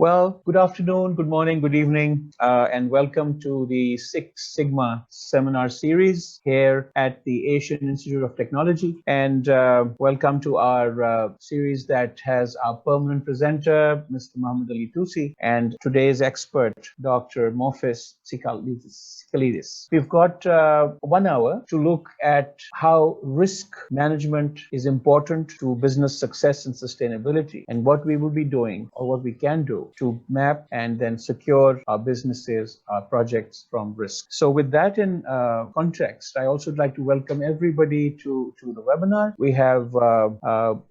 Well, good afternoon, good morning, good evening, and welcome to the Six Sigma seminar series here at the Asian Institute of Technology. And welcome to our series that has our permanent presenter, Mr. Muhammad Ali Toosy, and today's expert, Dr. Morphis Consulting. We've got 1 hour to look at how risk management is important to business success and sustainability, and what we will be doing or what we can do to map and then secure our businesses, our projects from risk. So with that in context, I also would like to welcome everybody to the webinar. We have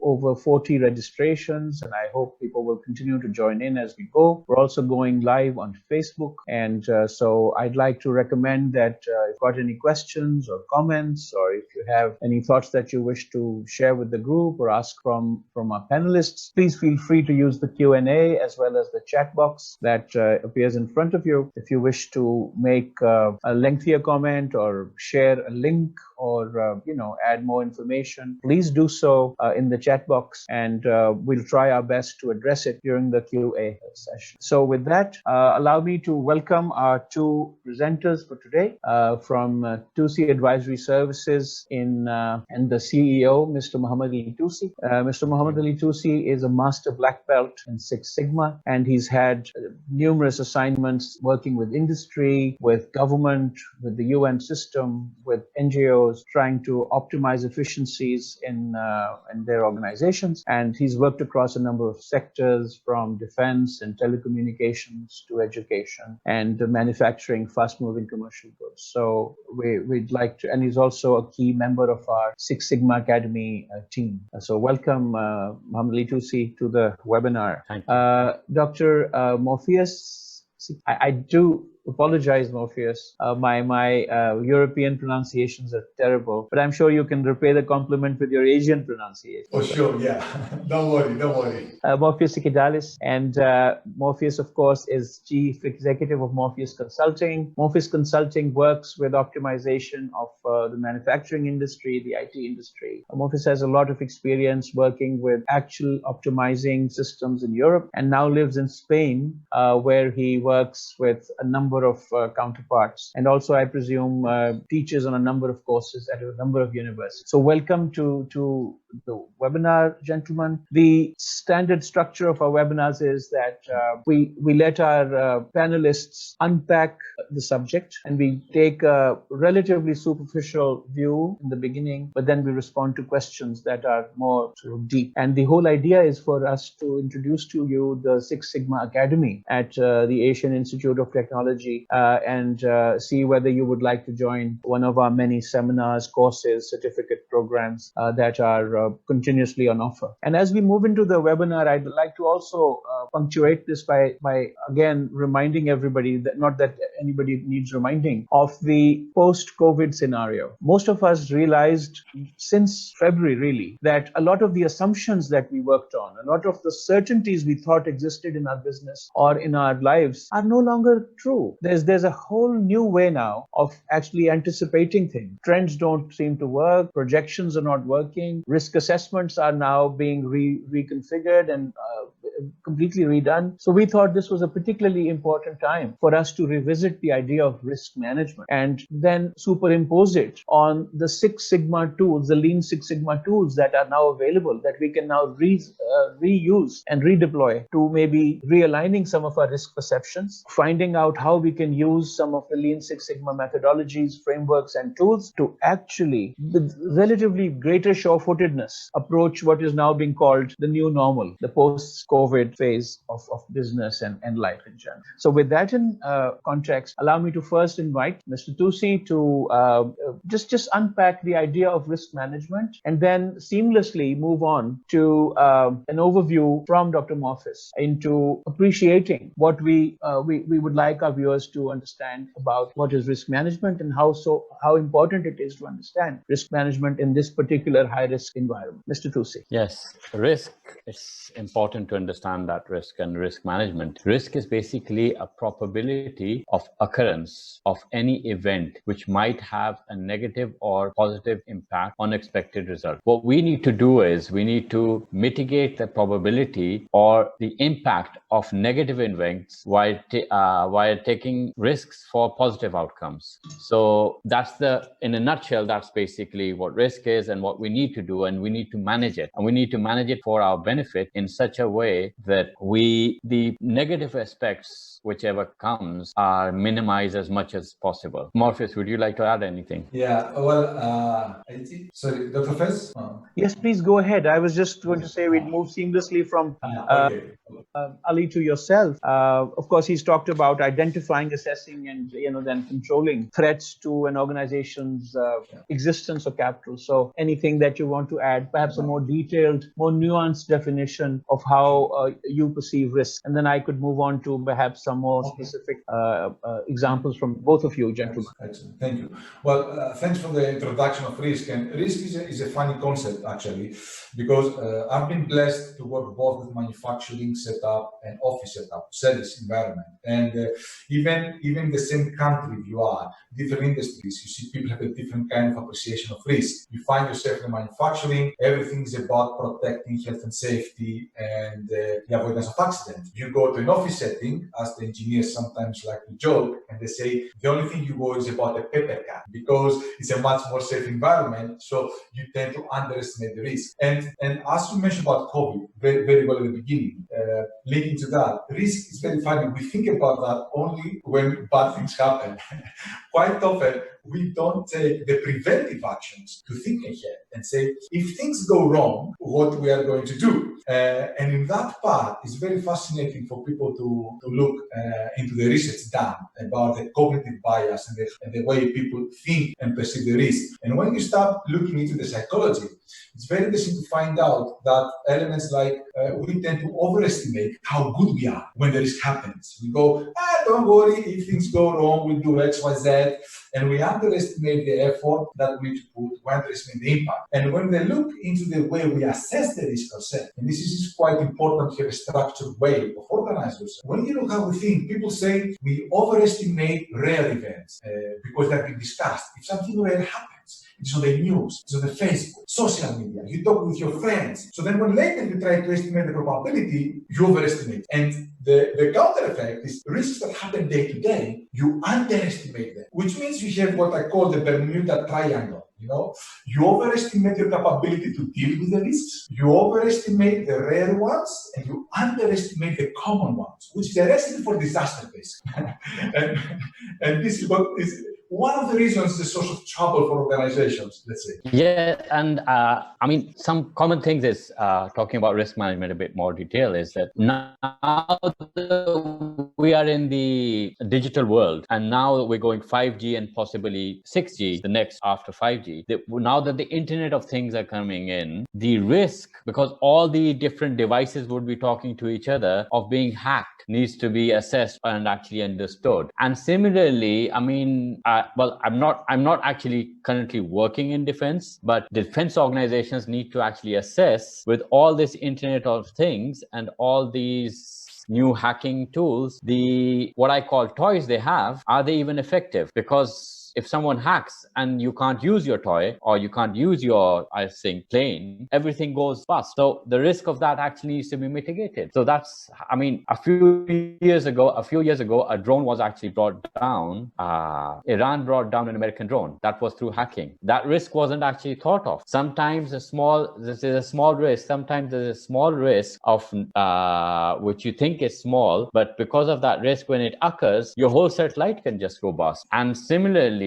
over 40 registrations, and I hope people will continue to join in as we go. We're also going live on Facebook, and so I'd like to recommend that if you've got any questions or comments, or if you have any thoughts that you wish to share with the group or ask from our panelists, please feel free to use the Q&A as well as the chat box that appears in front of you. If you wish to make a lengthier comment or share a link or add more information, please do so in the chat box, and we'll try our best to address it during the Q&A session. So with that, allow me to welcome our two presenters for today from Toosy Advisory Services and the CEO, Mr. Muhammad Ali Toosy. Mr. Muhammad Ali Toosy is a master black belt in Six Sigma, and he's had numerous assignments working with industry, with government, with the UN system, with NGOs, trying to optimize efficiencies in their organizations. And he's worked across a number of sectors, from defense and telecommunications to education and manufacturing, fast-moving commercial goods. So we'd like to, and he's also a key member of our Six Sigma Academy team. So welcome, Muhammad Ali Toosy, to the webinar. Thank you. Dr. Morphis, I do apologize, Morpheus. My European pronunciations are terrible, but I'm sure you can repay the compliment with your Asian pronunciation. Oh, sure, yeah. Don't worry. Morphis Consulting, and Morpheus, of course, is Chief Executive of Morphis Consulting. Morphis Consulting works with optimization of the manufacturing industry, the IT industry. Morphis has a lot of experience working with actual optimizing systems in Europe, and now lives in Spain, where he works with a number of counterparts, and also, I presume, teaches on a number of courses at a number of universities. So welcome to the webinar, gentlemen. The standard structure of our webinars is that we let our panelists unpack the subject, and we take a relatively superficial view in the beginning, but then we respond to questions that are more sort of deep. And the whole idea is for us to introduce to you the Six Sigma Academy at the Asian Institute of Technology, and see whether you would like to join one of our many seminars, courses, certificate programs that are continuously on offer. And as we move into the webinar, I'd like to also punctuate this by again reminding everybody that, not that anybody needs reminding, of the post-COVID scenario. Most of us realized since February, really, that a lot of the assumptions that we worked on, a lot of the certainties we thought existed in our business or in our lives are no longer true. There's a whole new way now of actually anticipating things. Trends don't seem to work, projections are not working, risk assessments are now being reconfigured and completely redone. So we thought this was a particularly important time for us to revisit the idea of risk management and then superimpose it on the Six Sigma tools, the Lean Six Sigma tools that are now available, that we can now reuse and redeploy to maybe realigning some of our risk perceptions, finding out how we can use some of the Lean Six Sigma methodologies, frameworks, and tools to actually, with relatively greater sure-footedness, approach what is now being called the new normal, the post-COVID phase of business and life in general. So with that in context, allow me to first invite Mr. Toosy to just unpack the idea of risk management, and then seamlessly move on to an overview from Dr. Morphis into appreciating what we would like our viewers to understand about what is risk management and how important it is to understand risk management in this particular high-risk environment. Mr. Toosy. Yes, risk is important to understand understand that risk and risk management. Risk is basically a probability of occurrence of any event which might have a negative or positive impact on expected result. What we need to do is we need to mitigate the probability or the impact of negative events while taking risks for positive outcomes. So in a nutshell, that's basically what risk is and what we need to do, and we need to manage it. And we need to manage it for our benefit in such a way that the negative aspects, whichever comes, are minimized as much as possible. Morphis, would you like to add anything? Yeah, well, sorry, Dr. Fez? Yes, please go ahead. I was just going to say we'd move seamlessly from Okay. Ali to yourself. Of course, he's talked about identifying, assessing, and then controlling threats to an organization's existence or capital. So anything that you want to add, perhaps a more detailed, more nuanced definition of how you perceive risk, and then I could move on to perhaps some more specific examples from both of you, gentlemen. Excellent. Thank you. Well, thanks for the introduction of risk. And risk is a funny concept, actually, because I've been blessed to work both with manufacturing setup and office setup, service environment. And even the same country you are, different industries, you see people have a different kind of appreciation of risk. You find yourself in manufacturing, everything is about protecting health and safety and the avoidance of accidents. You go to an office setting, as the engineers sometimes like to joke, and they say the only thing you go is about a paper cut because it's a much more safe environment, so you tend to underestimate the risk. And as you mentioned about COVID, very, very well at the beginning, linking to that, risk is very funny. We think about that only when bad things happen. Quite often, we don't take the preventive actions to think ahead and say, if things go wrong, what we are going to do. And in that part, it's very fascinating for people to look into the research done about the cognitive bias and the way people think and perceive the risk. And when you start looking into the psychology, it's very interesting to find out that elements like we tend to overestimate how good we are when the risk happens. We go, don't worry, if things go wrong, we'll do X, Y, Z. And we underestimate the effort that we need to put, we underestimate the impact. And when they look into the way we assess the risk ourselves, and this is quite important to have a structured way of organizing yourself. When you look how we think, people say we overestimate rare events because they've been discussed. If something rare happens, it's on the news, it's on the Facebook, social media, you talk with your friends. So then when later you try to estimate the probability, you overestimate. And the counter effect is risks that happen day to day, you underestimate them, which means you have what I call the Bermuda Triangle. You overestimate your capability to deal with the risks, you overestimate the rare ones, and you underestimate the common ones, which is a recipe for disaster, basically. and this is what is one of the reasons the source of trouble for organizations, let's say. Yeah, and some common things is talking about risk management a bit more detail is that now we are in the digital world, and now we're going 5G and possibly 6G, the next after 5G. Now that the Internet of Things are coming in, the risk, because all the different devices would be talking to each other, of being hacked needs to be assessed and actually understood. And similarly, I'm not actually currently working in defense, but defense organizations need to actually assess with all this Internet of Things and all these new hacking tools, what I call toys they have, are they even effective? Because if someone hacks and you can't use your toy or you can't use your, plane, everything goes bust. So the risk of that actually needs to be mitigated. So that's, a few years ago, a drone was actually brought down. Iran brought down an American drone. That was through hacking. That risk wasn't actually thought of. Sometimes there's a small risk. Sometimes there's a small risk of which you think is small, but because of that risk, when it occurs, your whole satellite can just go bust. And similarly,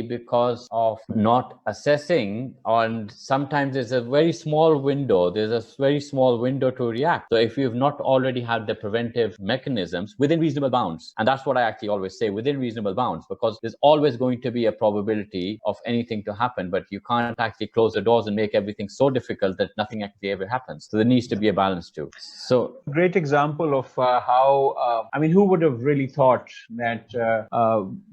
because of not assessing, and sometimes there's a very small window to react. So if you've not already had the preventive mechanisms within reasonable bounds, and that's what I actually always say, within reasonable bounds, because there's always going to be a probability of anything to happen, but you can't actually close the doors and make everything so difficult that nothing actually ever happens. So there needs to be a balance too. So great example of how, who would have really thought that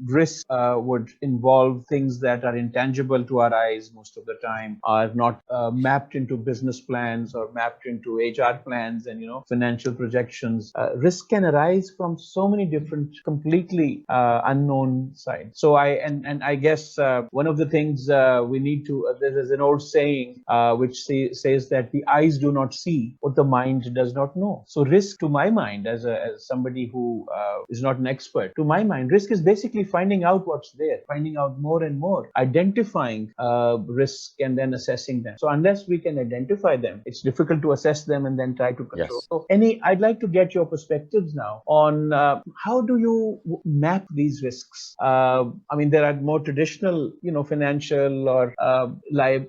risk would involve things that are intangible to our eyes most of the time, are not mapped into business plans or mapped into HR plans and financial projections. Risk can arise from so many different, completely unknown sides. So I guess one of the things we need to, there's an old saying which says that the eyes do not see what the mind does not know. So risk, to my mind, as somebody who is not an expert, to my mind, risk is basically finding out what's there, finding out more and more, identifying risk and then assessing them. So unless we can identify them, it's difficult to assess them and then try to control. Yes. So I'd like to get your perspectives now on how do you map these risks? I mean, there are more traditional, financial or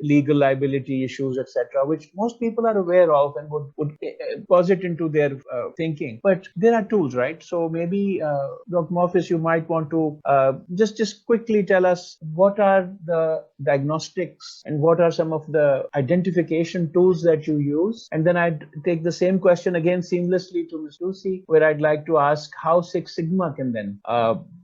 legal liability issues, etc., which most people are aware of and would posit into their thinking. But there are tools, right? So maybe, Dr. Morphis, you might want to just quickly tell us what are the diagnostics and what are some of the identification tools that you use. And then I'd take the same question again seamlessly to Ms. Toosy, where I'd like to ask how Six Sigma can then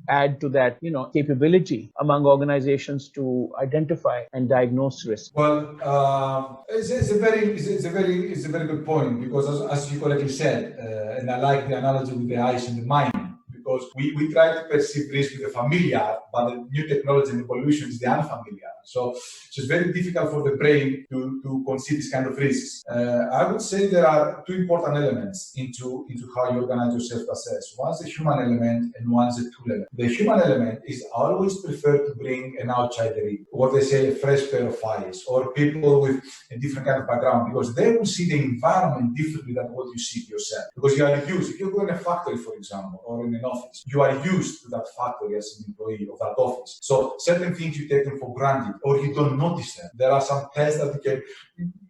add to that, capability among organizations to identify and diagnose risk. Well, it's a very good point, because as you correctly said, and I like the analogy with the eyes and the mind, because we try to perceive risk with the familiar, but the new technology and evolution is the unfamiliar. So it's very difficult for the brain to conceive this kind of risks. I would say there are two important elements into how you organize yourself to assess. One's the human element and one's the tool element. The human element is always prefer to bring an outsider in, what they say, a fresh pair of eyes, or people with a different kind of background, because they will see the environment differently than what you see yourself. Because you are used, if you go in a factory, for example, or in an office, you are used to that factory as an employee of that office. So certain things you take them for granted, or you don't notice them. There are some tests that you can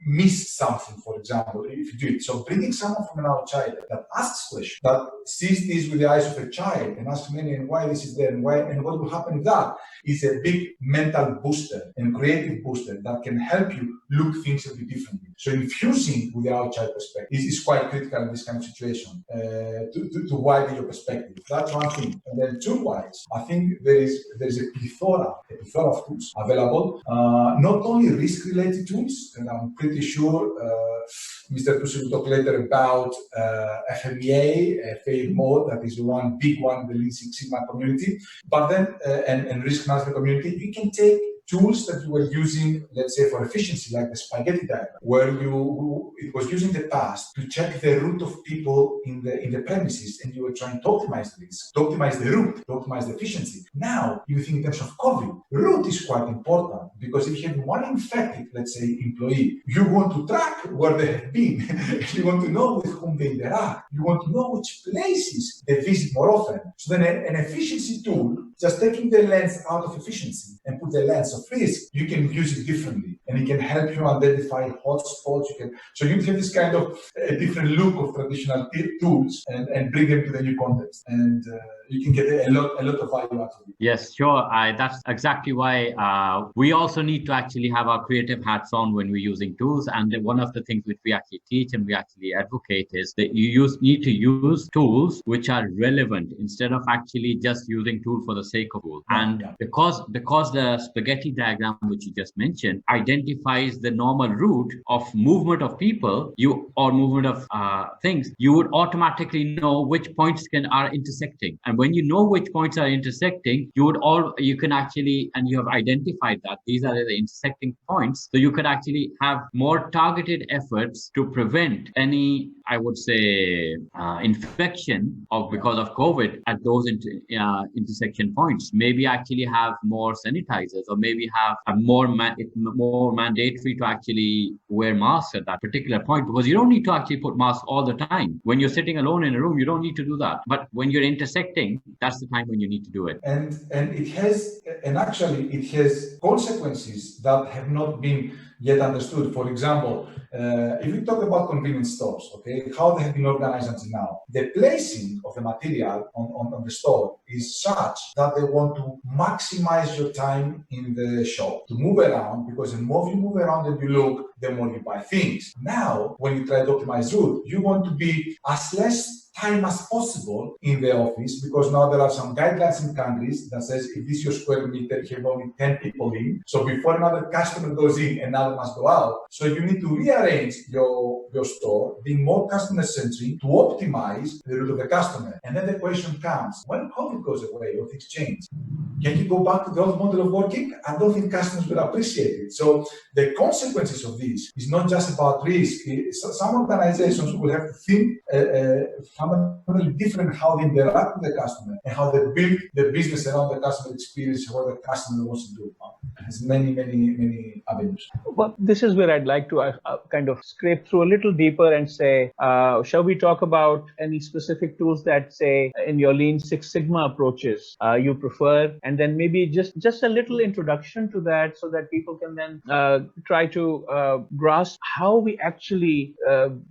miss something, for example, if you do it. So bringing someone from an outsider that asks questions, that sees this with the eyes of a child and asks many, and why this is there, and why, and what will happen with that, is a big mental booster and creative booster that can help you look things a bit differently. So infusing with the outside perspective is quite critical in this kind of situation, to widen your perspective. That's one thing. And then tool-wise, I think there's a plethora of tools available, not only risk-related tools, and I'm pretty sure Mr. Toosy will talk later about FMEA, FA mode, that is one big one in the Lean Six Sigma community, but then, and risk management community, you can take tools that you were using, let's say, for efficiency, like the spaghetti diagram, where it was used in the past to check the route of people in the premises, and you were trying to optimize this, to optimize the route, to optimize the efficiency. Now, you think in terms of COVID, route is quite important, because if you have one infected, let's say, employee, you want to track where they have been. You want to know with whom they interact. You want to know which places they visit more often. So then an efficiency tool, just taking the lens out of efficiency and put the lens of risk, you can use it differently, and it can help you identify hotspots. So you have this kind of a different look of traditional tools and bring them to the new context, and you can get a lot of value out of it. Yes, sure. That's exactly why we also need to actually have our creative hats on when we're using tools. And one of the things which we actually teach and we actually advocate is that you need to use tools which are relevant, instead of actually just using tool for the sake of tool. And because the spaghetti diagram, which you just mentioned, identifies the normal route of movement of people, or movement of things, you would automatically know which points are intersecting. And when you know which points are intersecting, you can actually, and you have identified that these are the intersecting points, so you could actually have more targeted efforts to prevent any, I would say, infection because of COVID at those intersection points. Maybe actually have more sanitizers, or maybe have a more mandatory to actually wear masks at that particular point, because you don't need to actually put masks all the time. When you're sitting alone in a room, you don't need to do that. But when you're intersecting, that's the time when you need to do it. And it has consequences that have not been yet understood. For example, if we talk about convenience stores, okay, how they have been organized until now, the placing of the material on the store is such that they want to maximize your time in the shop, to move around, because the more you move around and you look, the more you buy things. Now, when you try to optimize route, you want to be as less time as possible in the office, because now there are some guidelines in countries that says if this is your square meter, you have only 10 people in. So before another customer goes in, another must go out. So you need to rearrange your store, being more customer-centric to optimize the route of the customer. And then the question comes, when COVID goes away or things change, can you go back to the old model of working? I don't think customers will appreciate it. So the consequences of this is not just about risk. Some organizations will have to think fundamentally different how they interact with the customer and how they build the business around the customer experience, what the customer wants to do. There's many avenues. Well, this is where I'd like to kind of scrape through a little deeper and say, shall we talk about any specific tools that, say, in your Lean Six Sigma approaches you prefer, and then maybe just a little introduction to that, so that people can then try to grasp how we actually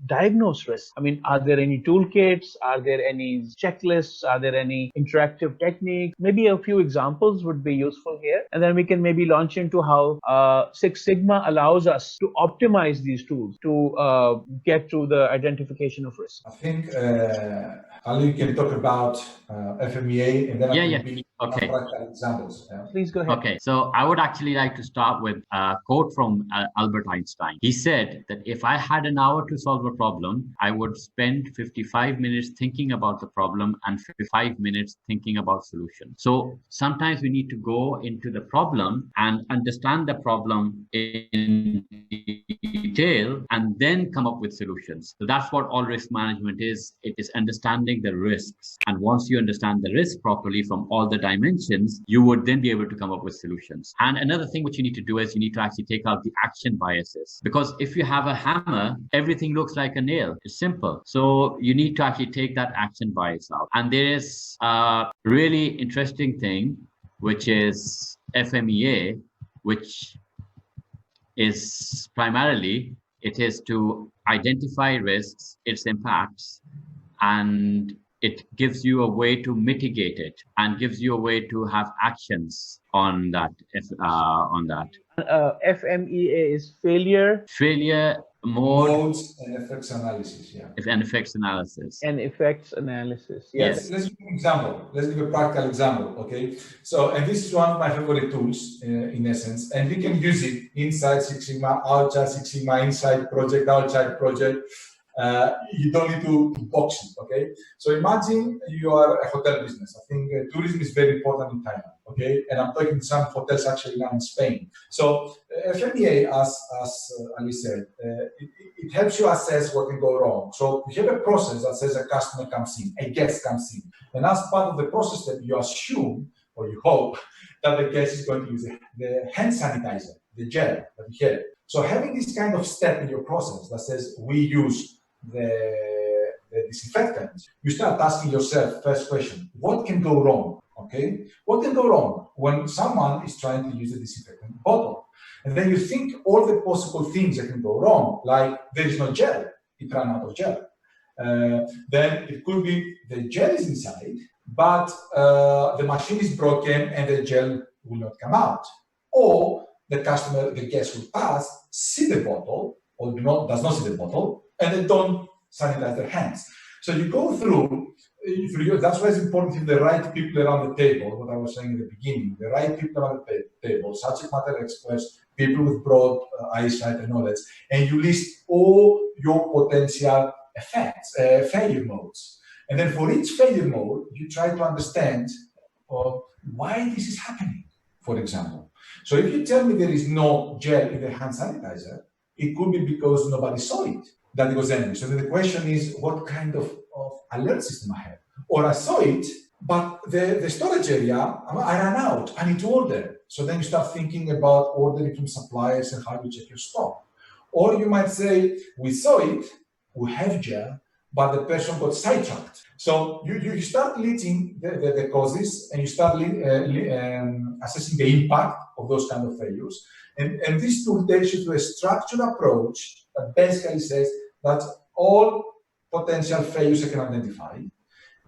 diagnose risk. I mean, are there any toolkits? Are there any checklists? Are there any interactive techniques? Maybe a few examples would be useful here, and then we can maybe launch into how Six Sigma allows us to optimize these tools to get to the identification of risk. I think Ali can talk about FMEA, and then I can be practical examples. Please go ahead. Okay, so I would actually like to start with a quote from Albert Einstein. He said that if I had an hour to solve a problem, I would spend 55 minutes thinking about the problem and 55 minutes thinking about solution. So sometimes we need to go into the problem and understand the problem in detail and then come up with solutions. So that's what all risk management is. It is understanding the risks. And once you understand the risk properly from all the dimensions, you would then be able to come up with solutions. And another thing which you need to do is you need to actually take out the action biases. Because if you have a hammer, everything looks like a nail. It's simple. So you need to actually take that action bias out. And there is a really interesting thing, which is FMEA, which is primarily, it is to identify risks, its impacts, and it gives you a way to mitigate it and gives you a way to have actions on that. FMEA is failure, modes, and effects analysis. Yeah. And effects analysis. And effects analysis. Yes. Let's give an example. Let's give a practical example. Okay. So, and this is one of my favorite tools in essence, and we can use it inside Six Sigma, outside Six Sigma, inside project, outside project. You don't need to box it, okay? So imagine you are a hotel business. I think tourism is very important in Thailand, okay? And I'm talking some hotels actually now in Spain. So FMEA, as Ali said, it helps you assess what can go wrong. So you have a process that says a customer comes in, a guest comes in. And as part of the process that you assume, or you hope, that the guest is going to use the hand sanitizer, the gel that we have. So having this kind of step in your process that says we use the disinfectant, you start asking yourself, first question, what can go wrong? Okay, what can go wrong when someone is trying to use a disinfectant bottle? And then you think all the possible things that can go wrong, like there is no gel, it ran out of gel. Then it could be the gel is inside, but the machine is broken and the gel will not come out. Or the customer, the guest will pass, see the bottle, or does not see the bottle, and they don't sanitize their hands. So you go through, that's why it's important to have the right people around the table, what I was saying in the beginning, the right people around the table, subject matter experts, people with broad eyesight and knowledge, and you list all your potential effects, failure modes. And then for each failure mode, you try to understand why this is happening, for example. So if you tell me there is no gel in the hand sanitizer, it could be because nobody saw it, that it was empty. So then the question is, what kind of alert system I have? Or I saw it, but the storage area, I ran out, I need to order. So then you start thinking about ordering from suppliers and how you check your stock. Or you might say, we saw it, we have gel, but the person got sidetracked. So you start listing the causes, and you start assessing the impact of those kind of failures. And this tool takes you to a structured approach that basically says that all potential failures I can identify.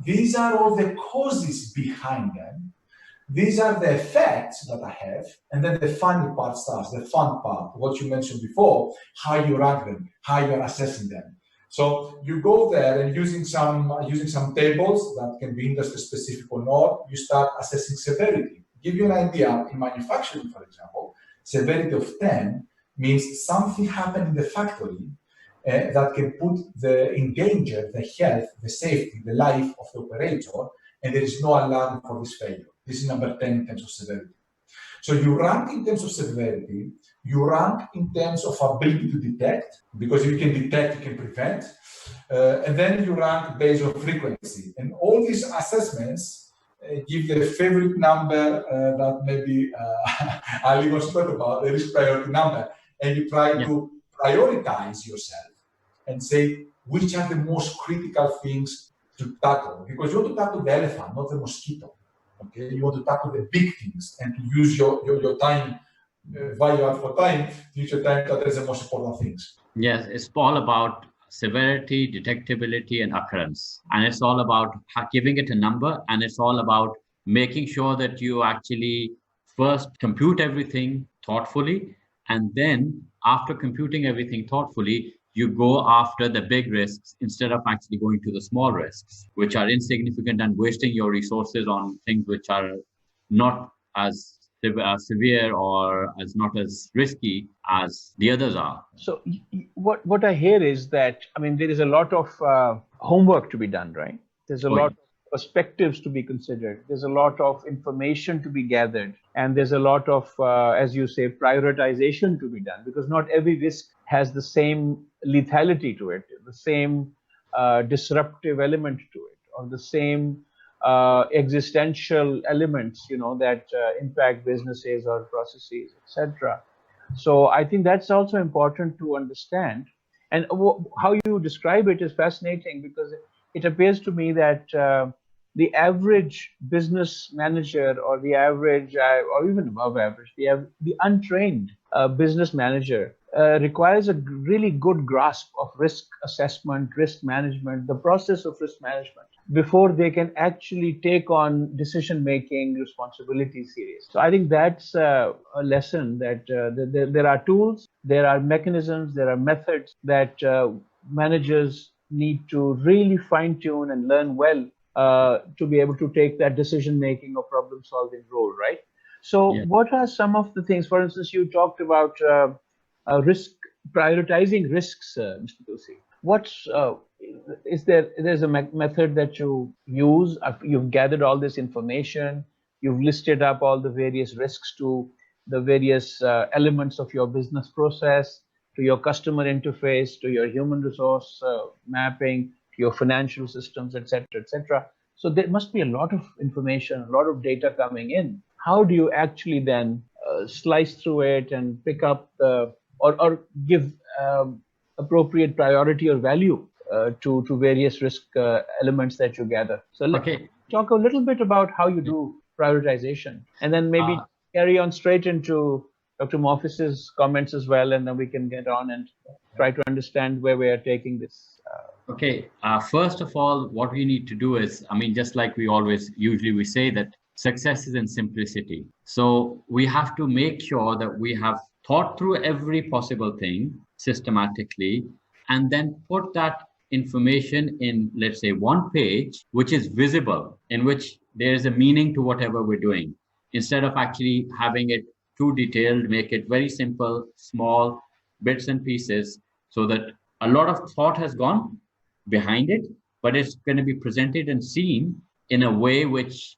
These are all the causes behind them. These are the effects that I have. And then the funny part starts, the fun part, what you mentioned before, how you rank them, how you're assessing them. So you go there and using some tables that can be industry specific or not, you start assessing severity. Give you an idea, in manufacturing, for example, severity of 10 means something happened in the factory that can put in danger the health, the safety, the life of the operator, and there is no alarm for this failure. This is number 10 in terms of severity. So you rank in terms of severity, you rank in terms of ability to detect, because if you can detect, you can prevent, and then you rank based on frequency. And all these assessments give you a favorite number that maybe Ali was talking about, the risk priority number, and you try to prioritize yourself and say which are the most critical things to tackle, because you want to tackle the elephant, not the mosquito. Okay, you want to tackle the big things and to use your time, value add for time, to use your time to address the most important things. Yes, it's all about severity, detectability, and occurrence. And it's all about giving it a number, and it's all about making sure that you actually first compute everything thoughtfully, and then after computing everything thoughtfully, you go after the big risks instead of actually going to the small risks, which are insignificant and wasting your resources on things which are not as severe or as not as risky as the others are. So what I hear is that, I mean, there is a lot of homework to be done, right? There's a lot of perspectives to be considered. There's a lot of information to be gathered. And there's a lot of, as you say, prioritization to be done, because not every risk has the same lethality to it, the same disruptive element to it, or the same existential elements, that impact businesses or processes, etc. So I think that's also important to understand. And how you describe it is fascinating, because it appears to me that the average business manager, or the average, or even above average, the untrained business manager requires a really good grasp of risk assessment, risk management, the process of risk management, before they can actually take on decision-making responsibility seriously. So I think that's a lesson, that there are tools, there are mechanisms, there are methods that managers need to really fine-tune and learn well to be able to take that decision-making or problem-solving role, right? So what are some of the things, for instance, you talked about prioritizing risks, Mr. Toosy. There's a method that you use? You've gathered all this information, you've listed up all the various risks to the various elements of your business process, to your customer interface, to your human resource mapping, to your financial systems, etc., etc. So there must be a lot of information, a lot of data coming in. How do you actually then slice through it and pick up or give appropriate priority or value to various risk elements that you gather? So let's talk a little bit about how you do prioritization, and then maybe carry on straight into Dr. Morphis's comments as well, and then we can get on and try to understand where we are taking this. First of all, what we need to do is, just like we usually say that success is in simplicity. So we have to make sure that we have thought through every possible thing systematically, and then put that information in, let's say, one page, which is visible, in which there is a meaning to whatever we're doing. Instead of actually having it too detailed, make it very simple, small bits and pieces, so that a lot of thought has gone behind it, but it's going to be presented and seen in a way which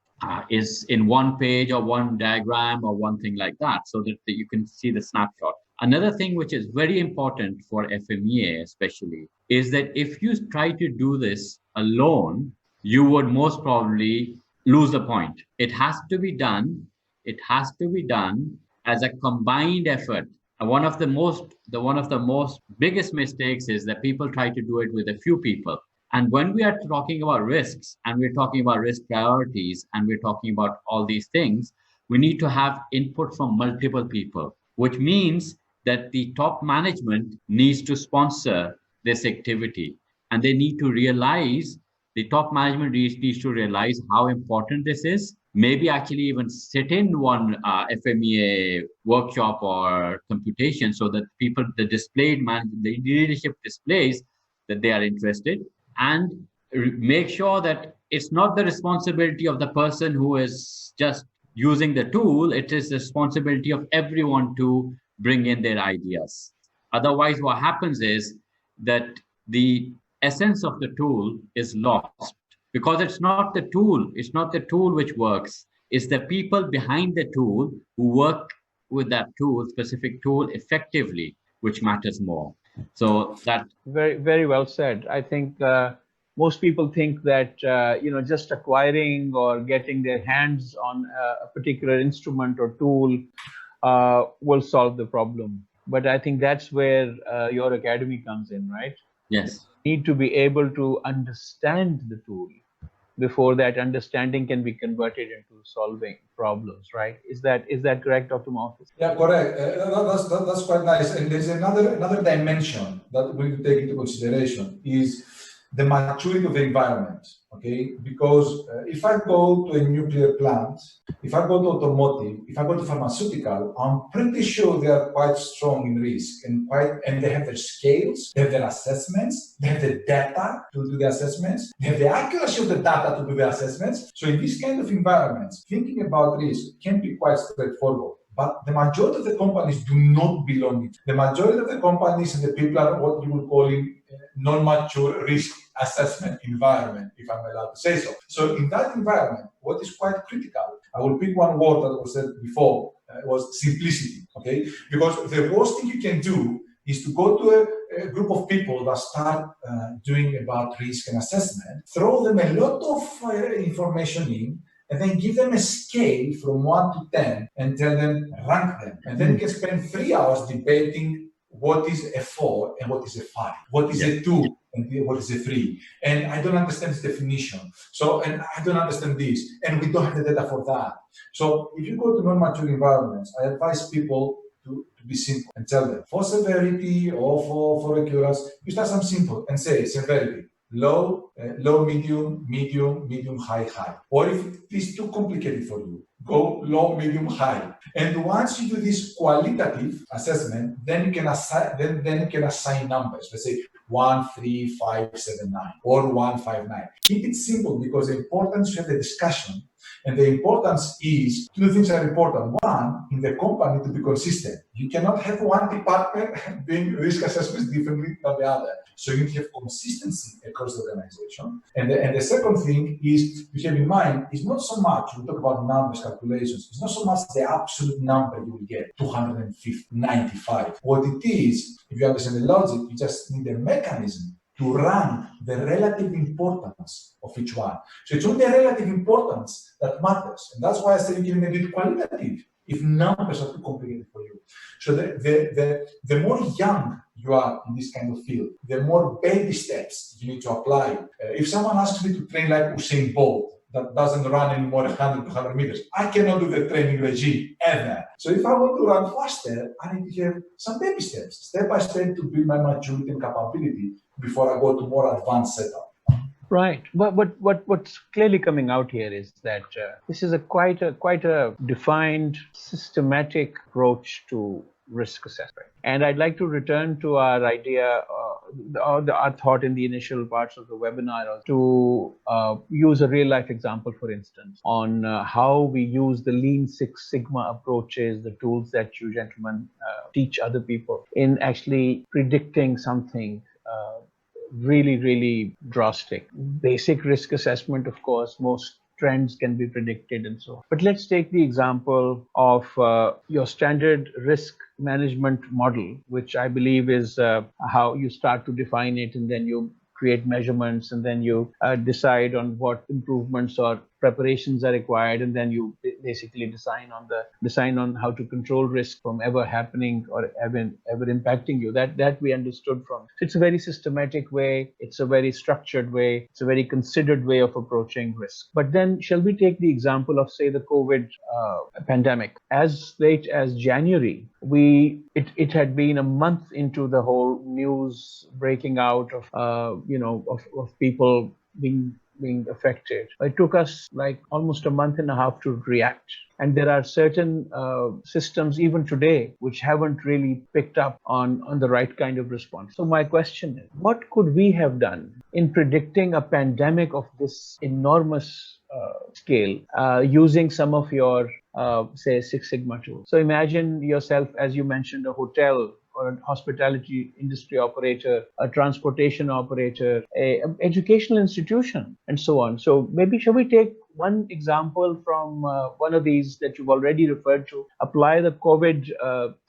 is in one page or one diagram or one thing like that, so that you can see the snapshot. Another thing which is very important for FMEA especially is that if you try to do this alone, you would most probably lose the point. It has to be done. It has to be done as a combined effort. One of the most biggest mistakes is that people try to do it with a few people. And when we are talking about risks, and we're talking about risk priorities, and we're talking about all these things, we need to have input from multiple people, which means that the top management needs to sponsor this activity. And they need to realize, the top management needs to realize how important this is. Maybe actually even sit in one FMEA workshop or computation, so that the leadership displays that they are interested, and make sure that it's not the responsibility of the person who is just using the tool. It is the responsibility of everyone to bring in their ideas. Otherwise, what happens is that the essence of the tool is lost, because it's not the tool which works. It's the people behind the tool who work with that tool, specific tool, effectively, which matters more. So that Very, very well said. I think most people think that just acquiring or getting their hands on a particular instrument or tool will solve the problem. But I think that's where your academy comes in, right? yes. Need to be able to understand the tool before that understanding can be converted into solving problems, right? Is that correct, Dr. Morphis? Yeah, correct. That's quite nice. And there's another dimension that we need to take into consideration is the maturity of the environment. Okay, because if I go to a nuclear plant, if I go to automotive, if I go to pharmaceutical, I'm pretty sure they are quite strong in risk and they have their scales, they have their assessments, they have the data to do the assessments, they have the accuracy of the data to do the assessments. So in this kind of environments, thinking about risk can be quite straightforward. But the majority of the companies do not belong in. The majority of the companies and the people are what you would call in non-mature risk assessment environment, if I'm allowed to say so. So in that environment, what is quite critical, I will pick one word that was said before, was simplicity, okay? Because the worst thing you can do is to go to a group of people that start doing about risk and assessment, throw them a lot of information in, and then give them a scale from 1 to 10 and tell them, rank them. And then you can spend 3 hours debating what is a 4 and what is a 5, what is a 2 and what is a 3. And I don't understand this definition. So, and I don't understand this. And we don't have the data for that. So if you go to non-mature environments, I advise people to be simple and tell them for severity or for occurrence, you start some simple and say severity. Low, medium, high. Or if it is too complicated for you, go low, medium, high. And once you do this qualitative assessment, then you can assign numbers. Let's say 1, 3, 5, 7, 9, or 1, 5, 9. Keep it simple because the importance of the discussion and the importance is two things are important. One, in the company to be consistent. You cannot have one department doing risk assessments differently than the other. So you need to have consistency across the organization. And the second thing is to have in mind is not so much, we talk about numbers, calculations, it's not so much the absolute number you will get, 250, 95. What it is, if you understand the logic, you just need a mechanism to rank the relative importance of each one. So it's only the relative importance that matters. And that's why I say you can make it qualitative if numbers are too complicated for you. So the more young you are in this kind of field, the more baby steps you need to apply. If someone asks me to train like Usain Bolt, that doesn't run anymore 100 to 100 meters, I cannot do the training regime ever. So if I want to run faster, I need to have some baby steps, step by step to build my maturity and capability before I go to more advanced setup. Right. But what's clearly coming out here is that this is quite a defined, systematic approach to risk assessment. And I'd like to return to our idea, our thought in the initial parts of the webinar to use a real life example, for instance, on how we use the Lean Six Sigma approaches, the tools that you gentlemen teach other people in actually predicting something really drastic. Basic risk assessment, of course, most trends can be predicted and so on. But let's take the example of your standard risk management model, which I believe is how you start to define it, and then you create measurements, and then you decide on what improvements or preparations are required, and then you basically decide on how to control risk from ever happening or ever impacting you. That we understood from. So it's a very systematic way, it's a very structured way, it's a very considered way of approaching risk. But then shall we take the example of, say, the COVID pandemic? As late as January, it had been a month into the whole news breaking out of people being being affected. It took us like almost a month and a half to react. And there are certain systems even today which haven't really picked up on the right kind of response. So my question is, what could we have done in predicting a pandemic of this enormous scale using some of your, say, Six Sigma tools? So imagine yourself, as you mentioned, a hotel or a hospitality industry operator, a transportation operator, an educational institution, and so on. So maybe shall we take one example from one of these that you've already referred to, apply the COVID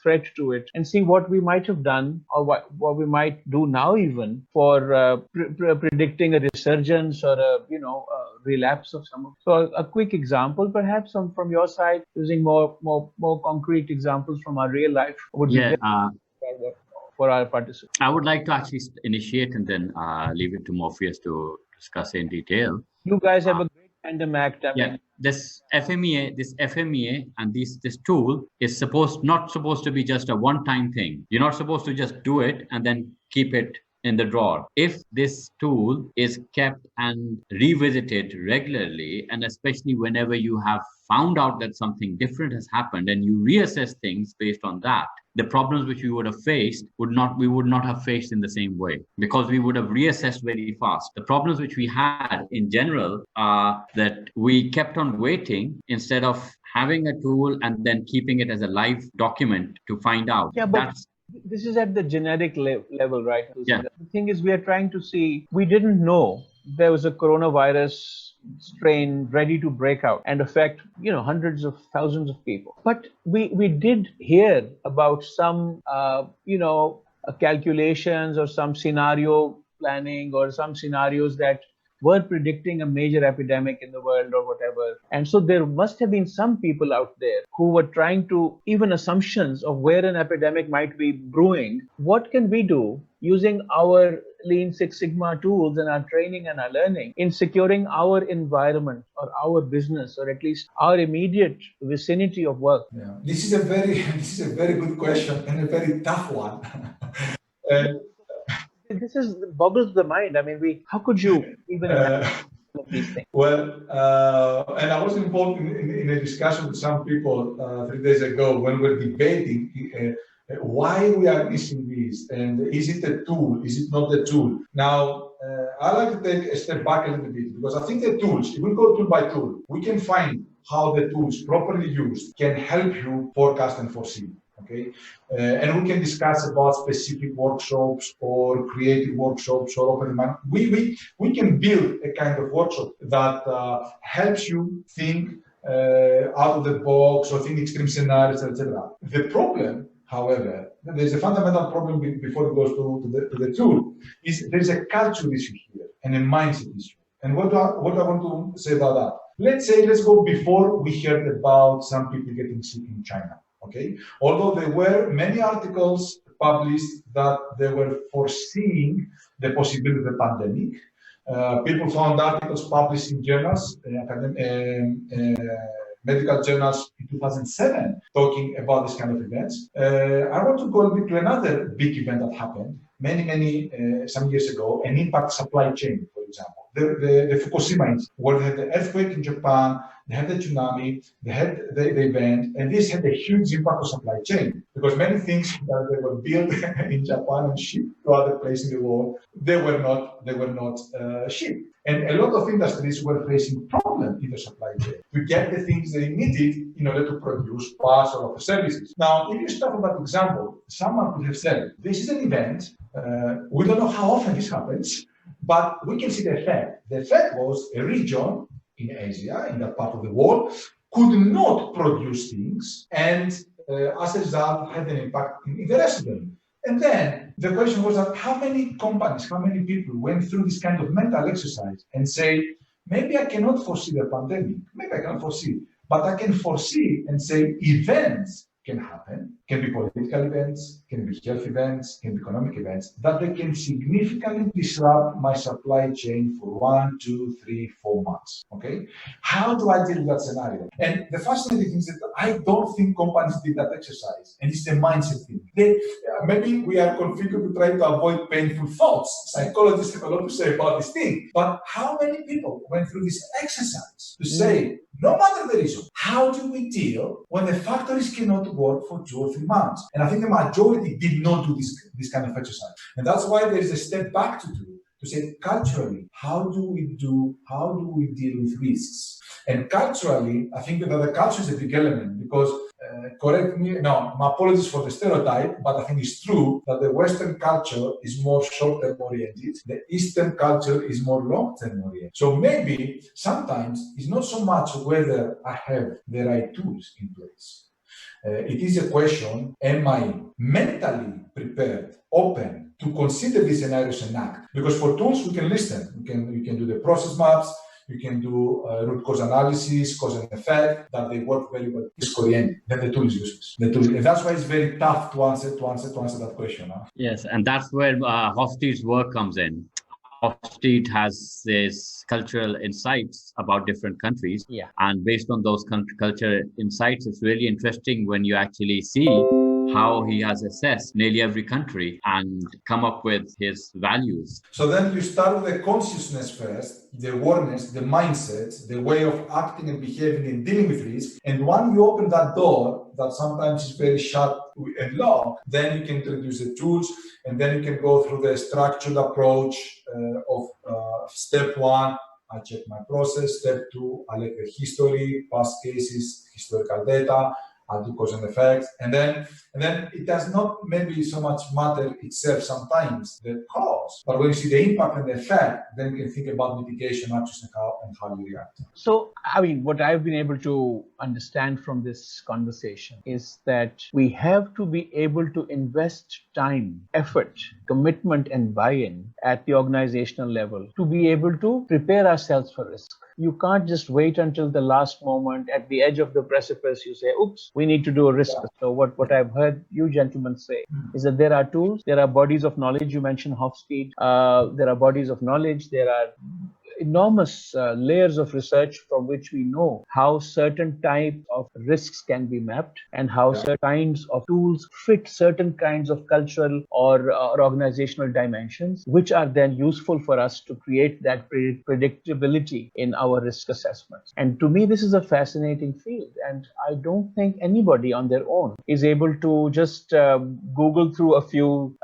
threat to it, and see what we might have done or what we might do now even for predicting a resurgence or a relapse of some. So a quick example, perhaps from your side, using more concrete examples from our real life would be for our participants. I would like to actually initiate and then leave it to Morpheus to discuss in detail. You guys have a great tandem act. I mean, this FMEA and this tool is not supposed to be just a one-time thing. You're not supposed to just do it and then keep it in the drawer. If this tool is kept and revisited regularly, and especially whenever you have found out that something different has happened and you reassess things based on that, the problems which we would have faced we would not have faced in the same way, because we would have reassessed very fast. The problems which we had in general are that we kept on waiting instead of having a tool and then keeping it as a live document to find out. Yeah, but this is at the generic level, right? Yeah. The thing is, we are trying to see, we didn't know there was a coronavirus strain ready to break out and affect, hundreds of thousands of people. But we did hear about some, calculations or some scenario planning or some scenarios that were predicting a major epidemic in the world or whatever. And so there must have been some people out there who were trying to, even assumptions of where an epidemic might be brewing. What can we do using our Lean Six Sigma tools and our training and our learning in securing our environment or our business, or at least our immediate vicinity of work? Yeah. This is a very good question and a very tough one. This boggles the mind. I mean, how could you even imagine these things? Well, and I was involved in a discussion with some people 3 days ago when we were debating why we are missing this, and is it a tool, is it not a tool? Now, I like to take a step back a little bit, because I think the tools, if we go tool by tool, we can find how the tools properly used can help you forecast and foresee. Okay, and we can discuss about specific workshops or creative workshops or open mind. We can build a kind of workshop that helps you think out of the box or think extreme scenarios, etc. The problem, however, there's a fundamental problem before it goes to the tool, is there's a culture issue here and a mindset issue. And what I want to say about that, let's go before we heard about some people getting sick in China. Okay, although there were many articles published that they were foreseeing the possibility of a pandemic. People found articles published in journals, medical journals in 2007, talking about this kind of events. I want to go a bit to another big event that happened some years ago, an impact supply chain, for example. The Fukushima incident, where they had the earthquake in Japan, they had the tsunami, they had the event, and this had a huge impact on supply chain, because many things that they were built in Japan and shipped to other places in the world, they were not shipped. And a lot of industries were facing problems in the supply chain to get the things they needed in order to produce parts or offer services. Now, if you start from that example, someone could have said, this is an event, we don't know how often this happens, but we can see the effect. The effect was a region in Asia, in that part of the world, could not produce things, and as a result, had an impact in the rest of them. And then the question was that how many companies, how many people went through this kind of mental exercise and say, maybe I cannot foresee the pandemic, maybe I cannot foresee, but I can foresee and say events can happen, can be political events, can be health events, can be economic events, that they can significantly disrupt my supply chain for 1, 2, 3, 4 months. Okay? How do I deal with that scenario? And the fascinating thing is that I don't think companies did that exercise. And it's a mindset thing. Maybe we are configured to try to avoid painful thoughts. Psychologists have a lot to say about this thing. But how many people went through this exercise to say, no matter the reason, how do we deal when the factories cannot work for 2 or 3 months? And I think the majority did not do this kind of exercise. And that's why there is a step back to do, to say culturally, how do we deal with risks? And culturally, I think that the culture is a big element because, correct me, no, my apologies for the stereotype, but I think it's true that the Western culture is more short-term oriented. The Eastern culture is more long-term oriented. So maybe sometimes it's not so much whether I have the right tools in place. It is a question, am I mentally prepared, open to consider these scenarios and act? Because for tools, we can listen. We can do the process maps. You can do root cause analysis, cause and effect, that they work very well. It's oriented. Then the tool is useless. And that's why it's very tough to answer that question. Huh? Yes, and that's where Hofstede's work comes in. Hofstede has this cultural insights about different countries. Yeah. And based on those cultural insights, it's really interesting when you actually see how he has assessed nearly every country and come up with his values. So then you start with the consciousness first, the awareness, the mindset, the way of acting and behaving and dealing with risk. And when you open that door, that sometimes is very shut and locked, then you can introduce the tools, and then you can go through the structured approach of step 1, I check my process. Step 2, I look at history, past cases, historical data. I'll do cause and effects, and then it does not maybe so much matter itself sometimes the cause, but when you see the impact and the effect, then you can think about mitigation actions and how you react. So, I mean, what I've been able to understand from this conversation is that we have to be able to invest time, effort, commitment, and buy-in at the organizational level to be able to prepare ourselves for risk. You can't just wait until the last moment at the edge of the precipice. You say, oops, we need to do a risk. Yeah. So what I've heard you gentlemen say is that there are tools, there are bodies of knowledge. You mentioned Hofstede. There are bodies of knowledge. There are enormous layers of research from which we know how certain types of risks can be mapped and how certain kinds of tools fit certain kinds of cultural or organizational dimensions, which are then useful for us to create that predictability in our risk assessments. And to me, this is a fascinating field. And I don't think anybody on their own is able to just Google through a few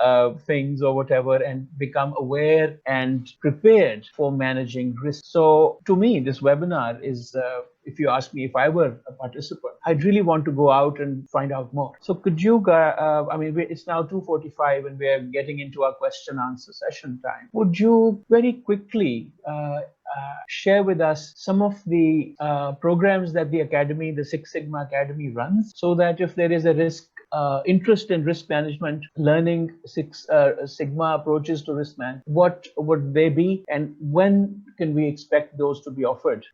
things or whatever and become aware and prepared for managing risk. So to me, this webinar is, if you ask me if I were a participant, I'd really want to go out and find out more. So could you, I mean, it's now 2:45 and we're getting into our question answer session time. Would you very quickly share with us some of the programs that the Academy, the Six Sigma Academy runs, so that if there is a risk, interest in risk management, learning Six Sigma approaches to risk management, what would they be, and when can we expect those to be offered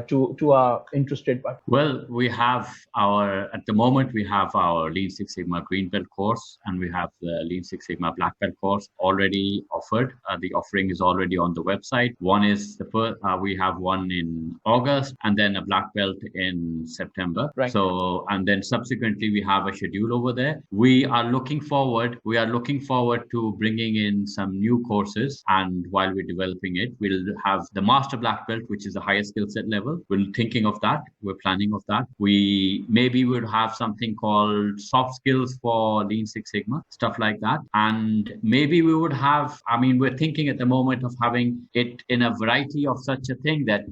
to our interested participants? Well, we have at the moment, we have our Lean Six Sigma Green Belt course, and we have the Lean Six Sigma Black Belt course already offered. The offering is already on the website. One is the first, we have one in August, and then a Black Belt in September. Right. So, and then subsequently we have a schedule over there. We are looking forward to bringing in some new courses, and while we're developing it, we'll have the Master Black Belt, which is the highest skill set level. We're thinking of that. We're planning of that. We maybe would have something called soft skills for Lean Six Sigma, stuff like that. And maybe we would have, I mean, we're thinking at the moment of having it in a variety of such a thing that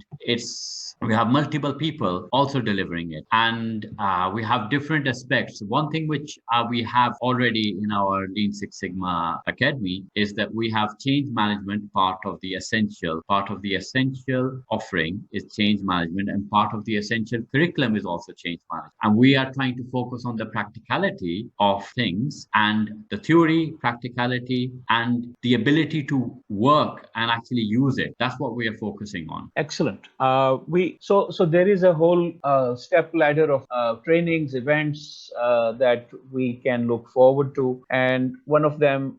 we have multiple people also delivering it, and we have different aspects. One thing which we have already in our Lean Six Sigma Academy is that we have change management. Part of the essential offering is change management, and part of the essential curriculum is also change management. And we are trying to focus on the practicality of things, and the theory, practicality, and the ability to work and actually use it. That's what we are focusing on. Excellent. So there is a whole step ladder of trainings, events that we can look forward to, and one of them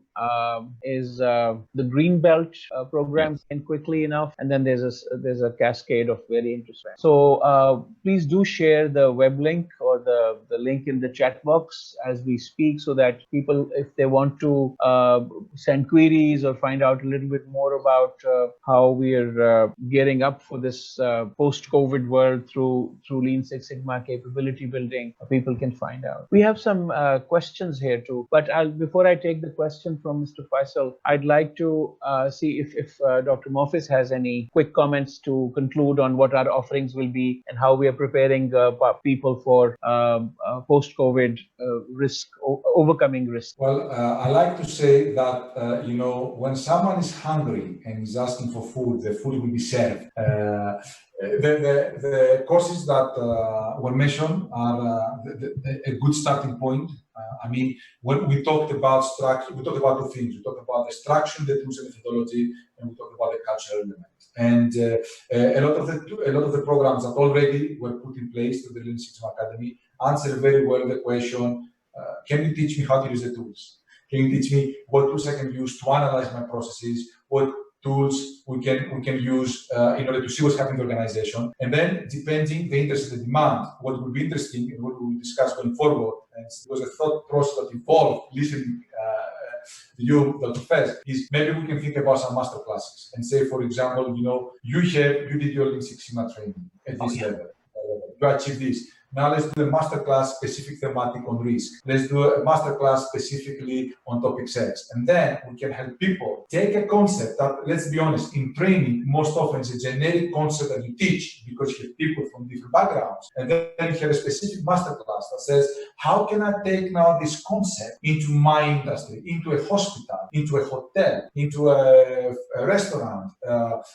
is the Green Belt program, Yes. and quickly enough, and then there's a cascade of very interesting. So please do share the web link or the link in the chat box as we speak, so that people, if they want to send queries or find out a little bit more about how we are gearing up for this post-COVID world through Lean Six Sigma capability building, people can find out. We have some questions here too, but before I take the question from Mr. Faisal, I'd like to see if Dr. Morphis has any quick comments to conclude on what our offerings will be and how we are preparing people for post-COVID risk, overcoming risk. Well, I like to say that, when someone is hungry and is asking for food, the food will be served. The courses that were mentioned are a good starting point. When we talked about structure, we talked about two things. We talked about the structure, the tools and methodology, and we talked about the cultural element. And a lot of the programs that already were put in place through the Lean Six Sigma Academy answer very well the question: can you teach me how to use the tools? Can you teach me what tools I can use to analyze my processes? What tools we can use in order to see what's happening in the organization? And then, depending the interest and the demand, what will be interesting and what we will discuss going forward, and it was a thought process that involved listening to you, Dr. Fez, is maybe we can think about some master classes and say, for example, you did your Lean Six Sigma training at this level. You achieved this. Now let's do a masterclass specific thematic on risk. Let's do a masterclass specifically on topic X. And then we can help people take a concept that, let's be honest, in training, most often it's a generic concept that you teach because you have people from different backgrounds. And then you have a specific masterclass that says, how can I take now this concept into my industry, into a hospital, into a hotel, into a restaurant,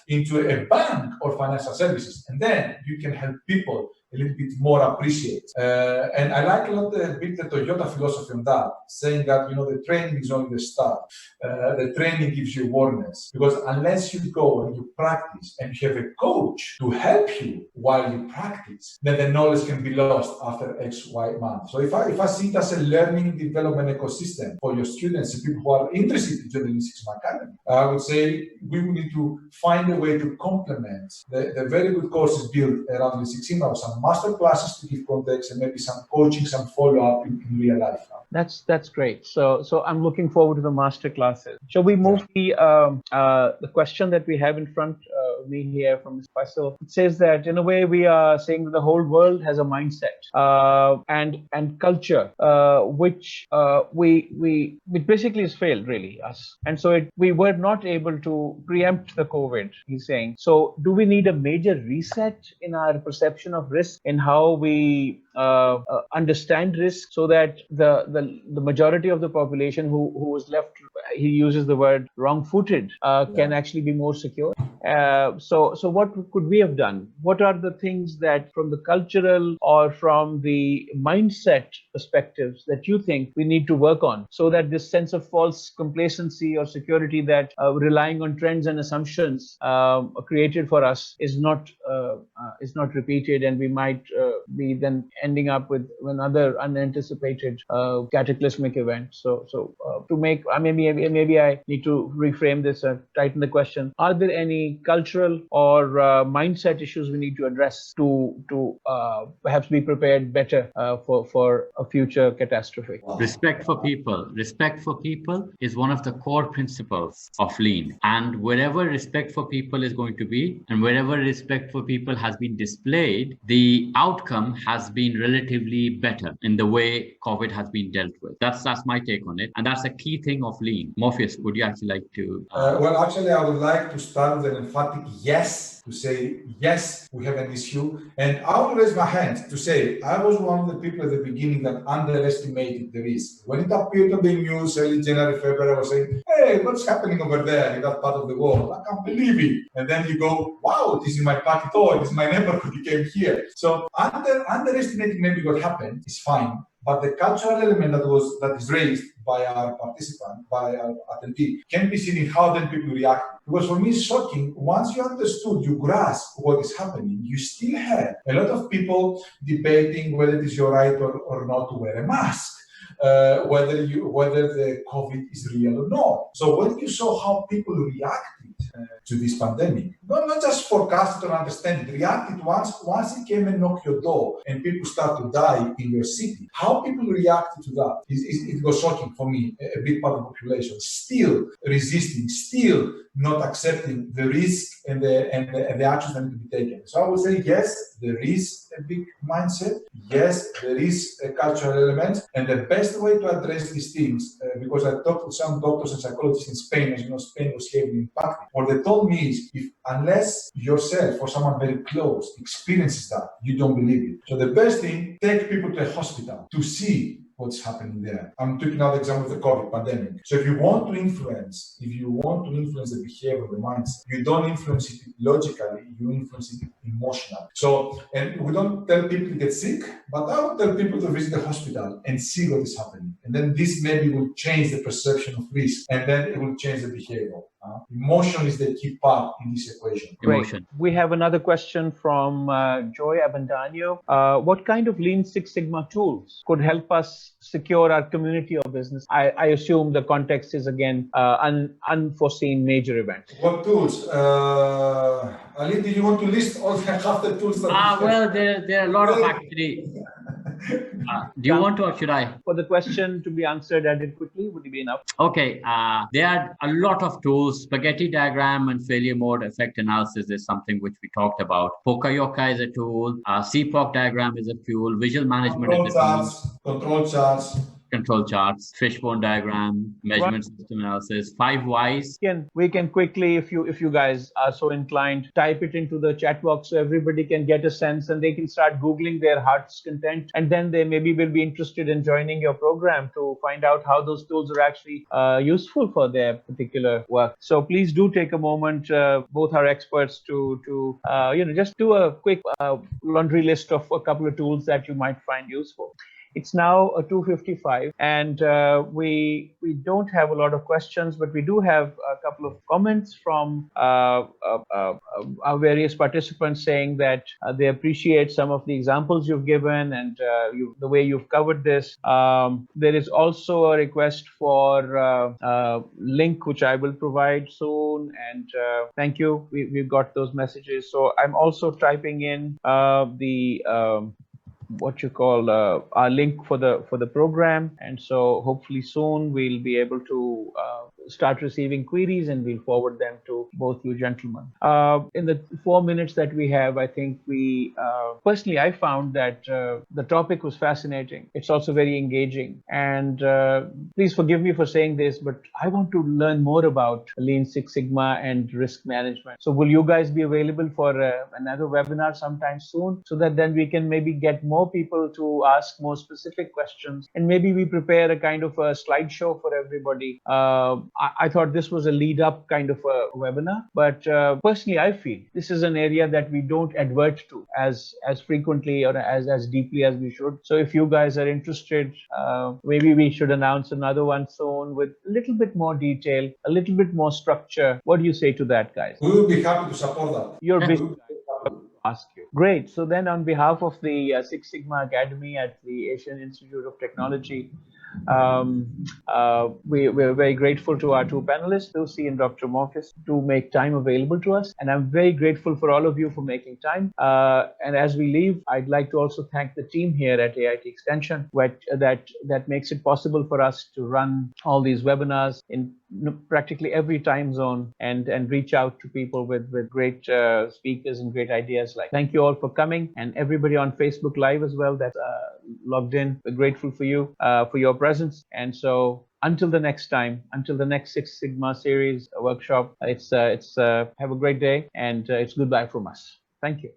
into a bank or financial services. And then you can help people a little bit more appreciate. And I like a bit the Toyota philosophy on that, saying that, the training is only the start. The training gives you awareness, because unless you go and you practice and you have a coach to help you while you practice, then the knowledge can be lost after X, Y months. So if I see it as a learning development ecosystem for your students and people who are interested in joining the Lean Six Sigma Academy, I would say we will need to find a way to complement the very good courses built around Lean Six Sigma with some master classes to give context and maybe some coaching, some follow-up in real life. That's great. So I'm looking forward to the master classes. Shall we move the question that we have in front of me here from Ms. Faisal? It says that in a way we are saying that the whole world has a mindset and culture which basically has failed, really, us. And so we were not able to preempt the COVID, he's saying. So do we need a major reset in our perception of risk, in how we understand risk, so that the majority of the population who was left, he uses the word wrong-footed, can actually be more secure? So what could we have done? What are the things that, from the cultural or from the mindset perspectives, that you think we need to work on, so that this sense of false complacency or security that relying on trends and assumptions created for us is not repeated, and we might be then ending up with another unanticipated cataclysmic event? So to make, maybe I need to reframe this and tighten the question. Are there any cultural or mindset issues we need to address to perhaps be prepared better for a future catastrophe? Respect for people. Respect for people is one of the core principles of Lean. And wherever respect for people is going to be, and wherever respect for people has been displayed, the outcome has been relatively better in the way COVID has been dealt with. That's my take on it. And that's a key thing of Lean. Morphis, would you actually like to? Well, actually, I would like to start with an emphatic yes, to say, yes, we have an issue. And I will raise my hand to say, I was one of the people at the beginning that underestimated the risk. When it appeared on the news early January, February, I was saying, hey, what's happening over there in that part of the world? I can't believe it. And then you go, wow, this is my pocket, oh, this is my neighborhood, he came here. So underestimating maybe what happened is fine. But the cultural element that is raised by our participant, by our attendee, can be seen in how then people react. Because for me, it's shocking. Once you understood, you grasp what is happening, you still have a lot of people debating whether it is your right or not to wear a mask. Whether the COVID is real or not. So when you saw how people reacted to this pandemic, not just forecasted or understand it, reacted once it came and knocked your door and people start to die in your city, how people reacted to that, it was shocking for me. A big part of the population still resisting, still not accepting the risk and the actions that need to be taken. So I would say, yes, there is a big mindset. Yes, there is a cultural element. And the best way to address these things, because I talked to some doctors and psychologists in Spain, as you know, Spain was heavily impacted. What they told me is, unless yourself or someone very close experiences that, you don't believe it. So the best thing, take people to a hospital to see what's happening there. I'm taking another example of the COVID pandemic. So if you want to influence the behavior, the mindset, you don't influence it logically, you influence it emotionally. So, and we don't tell people to get sick, but I would tell people to visit the hospital and see what is happening. And then this maybe will change the perception of risk, and then it will change the behavior. Emotion is the key part in this equation. Great. Emotion. We have another question from Joy Abandano. What kind of Lean Six Sigma tools could help us secure our community or business? I assume the context is again unforeseen major events. What tools? Ali, do you want to list all half the tools that Well, there are a lot of actually. Do you want to, or should I? For the question to be answered, I did quickly. Would it be enough? Okay. There are a lot of tools. Spaghetti diagram and failure mode effect analysis is something which we talked about. Pokayoka is a tool. CPOC diagram is a tool. Visual management is a tool. Control charts, fishbone diagram, measurement system analysis, 5 whys. We can quickly, if you guys are so inclined, type it into the chat box so everybody can get a sense and they can start Googling their heart's content, and then they maybe will be interested in joining your program to find out how those tools are actually useful for their particular work. So please do take a moment, both our experts, to just do a quick laundry list of a couple of tools that you might find useful. It's now 2:55, and we don't have a lot of questions, but we do have a couple of comments from our various participants saying that they appreciate some of the examples you've given and the way you've covered this. There is also a request for link, which I will provide soon, and thank you. We've got those messages. So I'm also typing in what you call our link for the program, and so hopefully soon we'll be able to start receiving queries and we'll forward them to both you gentlemen. In the 4 minutes that we have, I think personally I found that the topic was fascinating. It's also very engaging, and please forgive me for saying this, but I want to learn more about Lean Six Sigma and risk management. So will you guys be available for another webinar sometime soon, so that then we can maybe get more people to ask more specific questions, and maybe we prepare a kind of a slideshow for everybody. I thought this was a lead up kind of a webinar, but personally I feel this is an area that we don't advert to as frequently or as deeply as we should. So if you guys are interested, maybe we should announce another one soon with a little bit more detail, a little bit more structure. What do you say to that, guys? We will be happy to support that. You're busy. Ask you. Great. So then on behalf of the Six Sigma Academy at the Asian Institute of Technology, we're very grateful to our two panelists, Toosy and Dr. Morphis, to make time available to us. And I'm very grateful for all of you for making time. And as we leave, I'd like to also thank the team here at AIT Extension, that makes it possible for us to run all these webinars in practically every time zone and reach out to people with great speakers and great ideas. Thank you all for coming, and everybody on Facebook Live as well that's logged in. We're grateful for you, for your presence. And so until the next time, until the next Six Sigma series workshop, it's have a great day, and it's goodbye from us. Thank you.